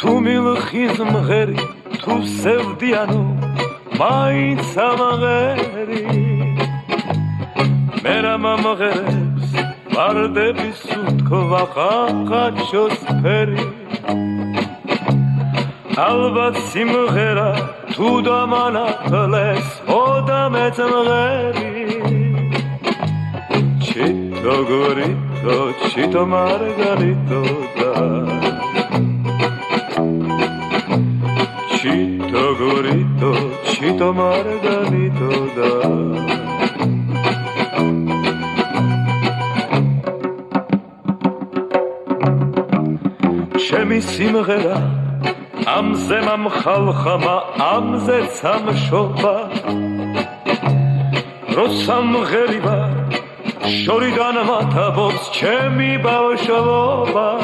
თუ მილხის მღერი თუ სევდიანო მაინც ამღერი მერა მომღერებს ვარდების უთქვა ხაჩოს ფერი ალბათ სიმღერა თუ დამანათლეს ოდამეც მღერი ჩიტო გორიტო ჩიტო მარგარიტო და ჩიტო გორიტო ჩიტო მარგარიტო და ჩემი სიმღერა ამზე მამხალხამა ამზეც ამშობა როცა მღერი ვარ შორიდან მათავობს ჩემი ბავშვობა